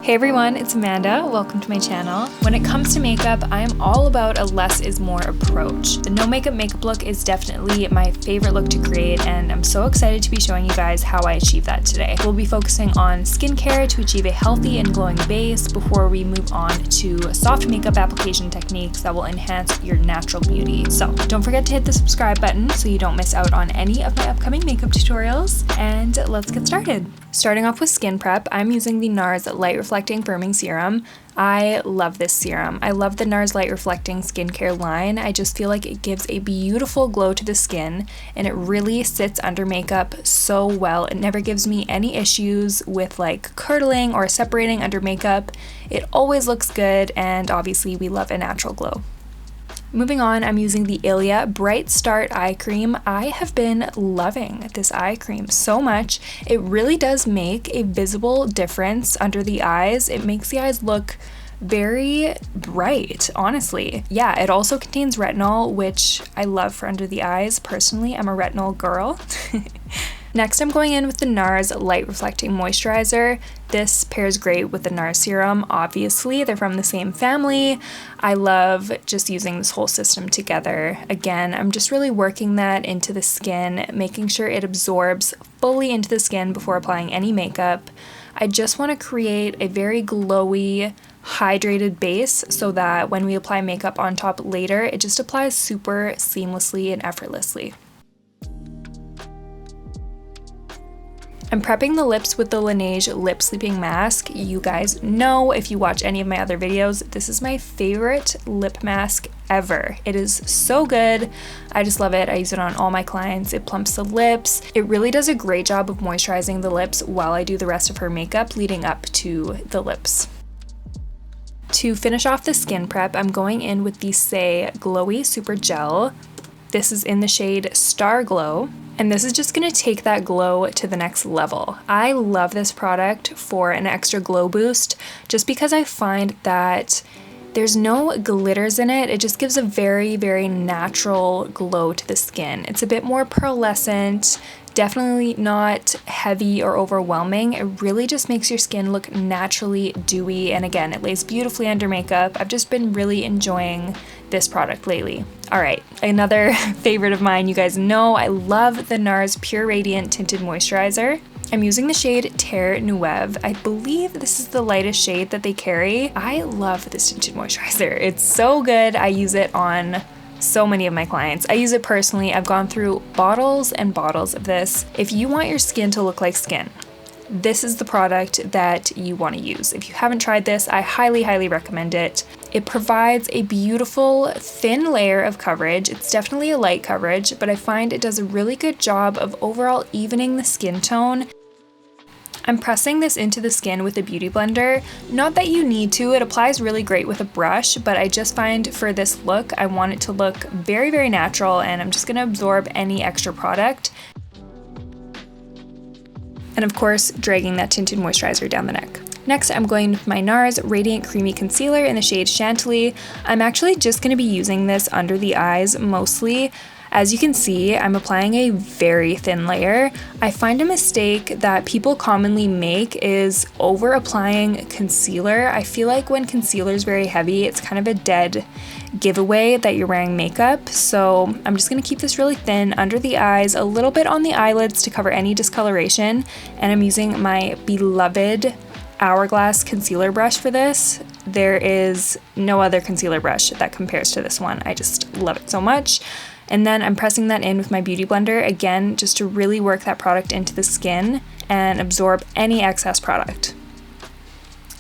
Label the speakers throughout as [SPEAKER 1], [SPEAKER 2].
[SPEAKER 1] Hey everyone, it's Amanda. Welcome to my channel. When it comes to makeup, I am all about a less is more approach. The no makeup look is definitely my favorite look to create, and I'm so excited to be showing you guys how I achieve that today. We'll be focusing on skincare to achieve a healthy and glowing base before we move on to soft makeup application techniques that will enhance your natural beauty. So don't forget to hit the subscribe button so you don't miss out on any of my upcoming makeup tutorials, and let's get started. Starting off with skin prep, I'm using the NARS Light Reflecting Firming Serum. I love this serum. I love the NARS Light Reflecting skincare line. I just feel like it gives a beautiful glow to the skin, and it really sits under makeup so well. It never gives me any issues with like curdling or separating under makeup. It always looks good, and obviously we love a natural glow. Moving on, I'm using the ILIA Bright Start Eye Cream. I have been loving this eye cream so much. It really does make a visible difference under the eyes. It makes the eyes look very bright, honestly. Yeah, it also contains retinol, which I love for under the eyes. Personally, I'm a retinol girl. Next, I'm going in with the NARS Light Reflecting Moisturizer. This pairs great with the NARS serum. Obviously, they're from the same family. I love just using this whole system together. Again, I'm just really working that into the skin, making sure it absorbs fully into the skin before applying any makeup. I just want to create a very glowy, hydrated base so that when we apply makeup on top later, it just applies super seamlessly and effortlessly. I'm prepping the lips with the LANEIGE Lip Sleeping Mask. You guys know, if you watch any of my other videos, this is my favorite lip mask ever. It is so good. I just love it. I use it on all my clients. It plumps the lips. It really does a great job of moisturizing the lips while I do the rest of her makeup leading up to the lips. To finish off the skin prep, I'm going in with the SAIE Glowy Super Gel. This is in the shade Star Glow. And this is just gonna take that glow to the next level. I love this product for an extra glow boost, just because I find that there's no glitters in it. It just gives a very, very natural glow to the skin. It's a bit more pearlescent, definitely not heavy or overwhelming. It really just makes your skin look naturally dewy, and again, it lays beautifully under makeup. I've just been really enjoying this product lately. All right, another favorite of mine, you guys know I love the NARS Pure Radiant Tinted Moisturizer. I'm using the shade Terre Neuve. I believe this is the lightest shade that they carry. I love this tinted moisturizer. It's so good. I use it on so many of my clients. I use it personally. I've gone through bottles and bottles of this. If you want your skin to look like skin, this is the product that you want to use. If you haven't tried this, I highly, highly recommend it. It provides a beautiful thin layer of coverage. It's definitely a light coverage, but I find it does a really good job of overall evening the skin tone. I'm pressing this into the skin with a beauty blender. Not that you need to, it applies really great with a brush, but I just find for this look, I want it to look very, very natural, and I'm just gonna absorb any extra product. And of course, dragging that tinted moisturizer down the neck. Next, I'm going with my NARS Radiant Creamy Concealer in the shade Chantilly. I'm actually just gonna be using this under the eyes mostly. As you can see, I'm applying a very thin layer. I find a mistake that people commonly make is over applying concealer. I feel like when concealer is very heavy, it's kind of a dead giveaway that you're wearing makeup. So I'm just gonna keep this really thin under the eyes, a little bit on the eyelids to cover any discoloration. And I'm using my beloved Hourglass concealer brush for this. There is no other concealer brush that compares to this one. I just love it so much. And then I'm pressing that in with my beauty blender, again, just to really work that product into the skin and absorb any excess product.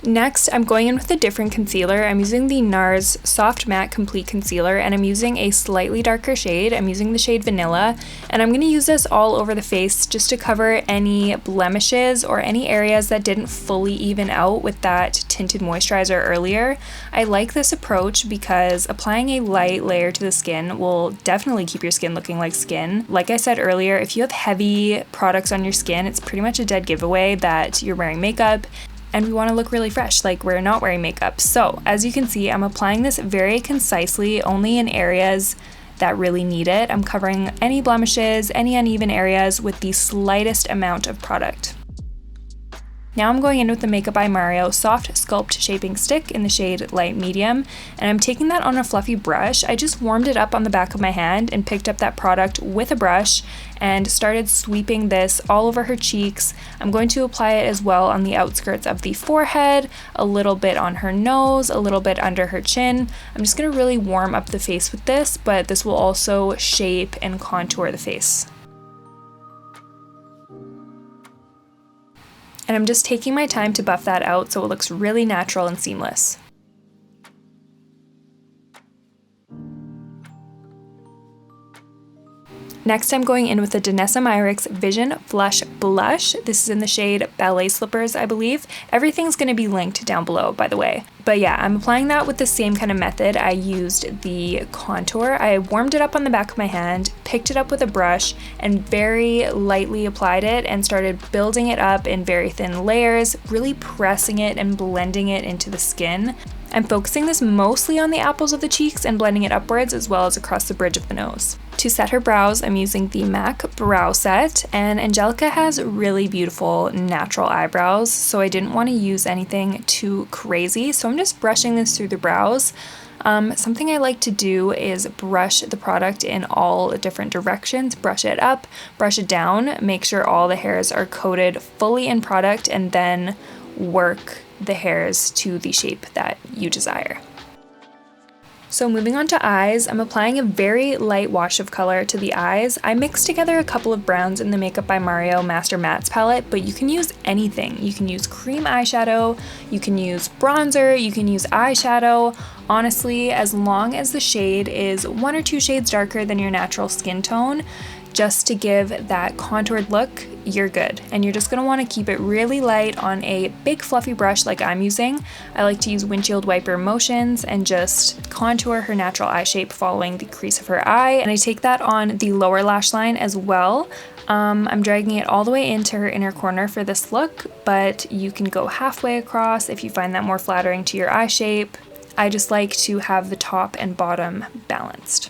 [SPEAKER 1] Next, I'm going in with a different concealer. I'm using the NARS Soft Matte Complete Concealer, and I'm using a slightly darker shade. I'm using the shade Vanilla, and I'm going to use this all over the face just to cover any blemishes or any areas that didn't fully even out with that tinted moisturizer earlier. I like this approach because applying a light layer to the skin will definitely keep your skin looking like skin. Like I said earlier, if you have heavy products on your skin, it's pretty much a dead giveaway that you're wearing makeup. And we want to look really fresh, like we're not wearing makeup. So as you can see, I'm applying this very concisely, only in areas that really need it. I'm covering any blemishes, any uneven areas with the slightest amount of product. Now I'm going in with the Makeup by Mario Soft Sculpt Shaping Stick in the shade Light Medium, and I'm taking that on a fluffy brush. I just warmed it up on the back of my hand and picked up that product with a brush and started sweeping this all over her cheeks. I'm going to apply it as well on the outskirts of the forehead, a little bit on her nose, a little bit under her chin. I'm just going to really warm up the face with this, but this will also shape and contour the face. And I'm just taking my time to buff that out so it looks really natural and seamless. Next, I'm going in with the DANESSA MYRICKS Vision Flush Blush. This is in the shade Ballet Slippers, I believe. Everything's going to be linked down below, by the way. But yeah, I'm applying that with the same kind of method. I used the contour. I warmed it up on the back of my hand, picked it up with a brush, and very lightly applied it and started building it up in very thin layers, really pressing it and blending it into the skin. I'm focusing this mostly on the apples of the cheeks and blending it upwards as well as across the bridge of the nose. To set her brows, I'm using the MAC Brow Set, and Angelica has really beautiful natural eyebrows, so I didn't want to use anything too crazy, so I'm just brushing this through the brows. Something I like to do is brush the product in all different directions, brush it up, brush it down, make sure all the hairs are coated fully in product, and then work the hairs to the shape that you desire. So moving on to eyes, I'm applying a very light wash of color to the eyes. I mixed together a couple of browns in the Makeup by Mario Master Mattes palette, but you can use anything. You can use cream eyeshadow, you can use bronzer, you can use eyeshadow. Honestly, as long as the shade is 1 or 2 shades darker than your natural skin tone, just to give that contoured look, you're good. And you're just gonna wanna keep it really light on a big fluffy brush like I'm using. I like to use windshield wiper motions and just contour her natural eye shape following the crease of her eye. And I take that on the lower lash line as well. I'm dragging it all the way into her inner corner for this look, but you can go halfway across if you find that more flattering to your eye shape. I just like to have the top and bottom balanced.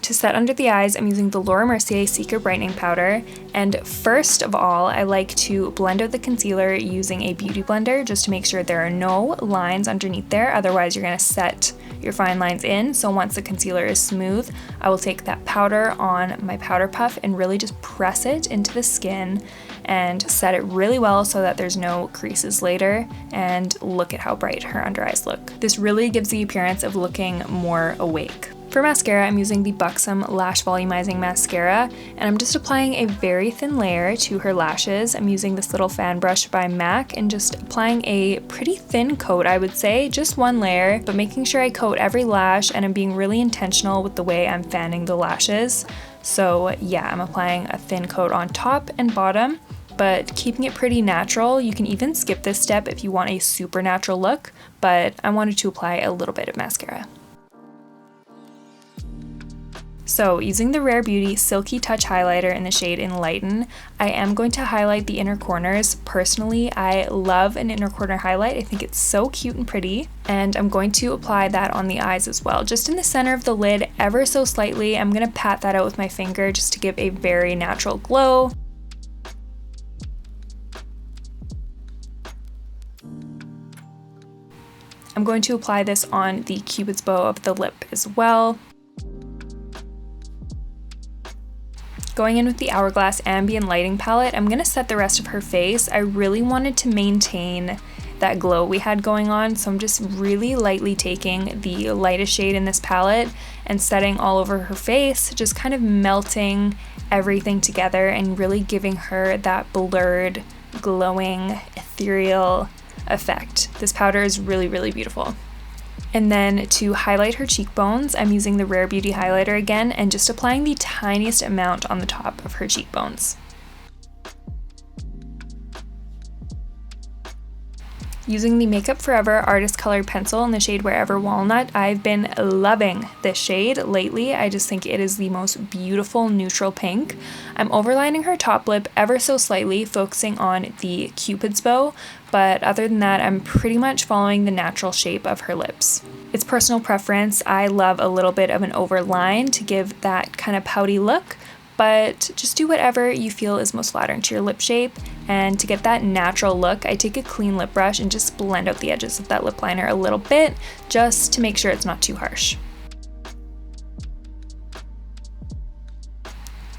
[SPEAKER 1] To set under the eyes, I'm using the Laura Mercier Secret Brightening Powder, and first of all, I like to blend out the concealer using a beauty blender just to make sure there are no lines underneath there, otherwise you're going to set your fine lines in. So once the concealer is smooth, I will take that powder on my powder puff and really just press it into the skin and set it really well so that there's no creases later, and look at how bright her under eyes look. This really gives the appearance of looking more awake. For mascara, I'm using the BUXOM Lash Volumizing Mascara, and I'm just applying a very thin layer to her lashes. I'm using this little fan brush by MAC and just applying a pretty thin coat, I would say, just 1 layer, but making sure I coat every lash, and I'm being really intentional with the way I'm fanning the lashes. So yeah, I'm applying a thin coat on top and bottom, but keeping it pretty natural. You can even skip this step if you want a super natural look, but I wanted to apply a little bit of mascara. So using the Rare Beauty Silky Touch Highlighter in the shade Enlighten, I am going to highlight the inner corners. Personally, I love an inner corner highlight. I think it's so cute and pretty. And I'm going to apply that on the eyes as well, just in the center of the lid ever so slightly. I'm going to pat that out with my finger just to give a very natural glow. I'm going to apply this on the Cupid's bow of the lip as well. Going in with the Hourglass Ambient Lighting Palette, I'm going to set the rest of her face. I really wanted to maintain that glow we had going on, so I'm just really lightly taking the lightest shade in this palette and setting all over her face, just kind of melting everything together and really giving her that blurred, glowing, ethereal effect. This powder is really, really beautiful. And then to highlight her cheekbones, I'm using the Rare Beauty highlighter again and just applying the tiniest amount on the top of her cheekbones. Using the Makeup Forever Artist Colored Pencil in the shade Wherever Walnut, I've been loving this shade lately. I just think it is the most beautiful neutral pink. I'm overlining her top lip ever so slightly, focusing on the Cupid's bow, but other than that, I'm pretty much following the natural shape of her lips. It's personal preference. I love a little bit of an overline to give that kind of pouty look, but just do whatever you feel is most flattering to your lip shape. And to get that natural look, I take a clean lip brush and just blend out the edges of that lip liner a little bit, just to make sure it's not too harsh.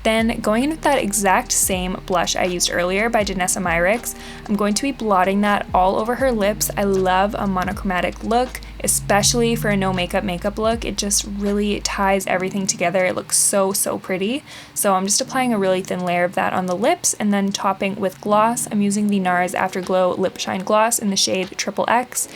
[SPEAKER 1] Then going in with that exact same blush I used earlier by DANESSA MYRICKS, I'm going to be blotting that all over her lips. I love a monochromatic look, especially for a no makeup look. It just really ties everything together. It looks so, so pretty. So I'm just applying a really thin layer of that on the lips and then topping with gloss. I'm using the NARS Afterglow Lip Shine Gloss in the shade XXX.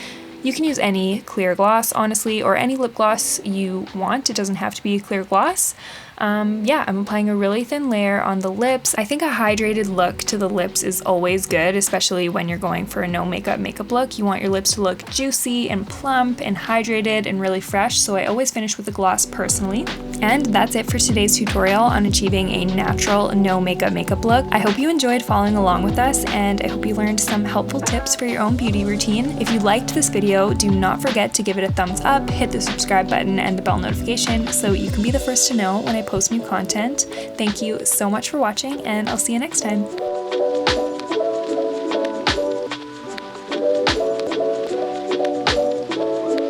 [SPEAKER 1] You can use any clear gloss, honestly, or any lip gloss you want. It doesn't have to be a clear gloss. Yeah, I'm applying a really thin layer on the lips. I think a hydrated look to the lips is always good, especially when you're going for a no makeup look. You want your lips to look juicy and plump and hydrated and really fresh, so I always finish with a gloss personally. And that's it for today's tutorial on achieving a natural no makeup look. I hope you enjoyed following along with us, and I hope you learned some helpful tips for your own beauty routine. If you liked this video, do not forget to give it a thumbs up, hit the subscribe button and the bell notification so you can be the first to know when I post new content. Thank you so much for watching, and I'll see you next time.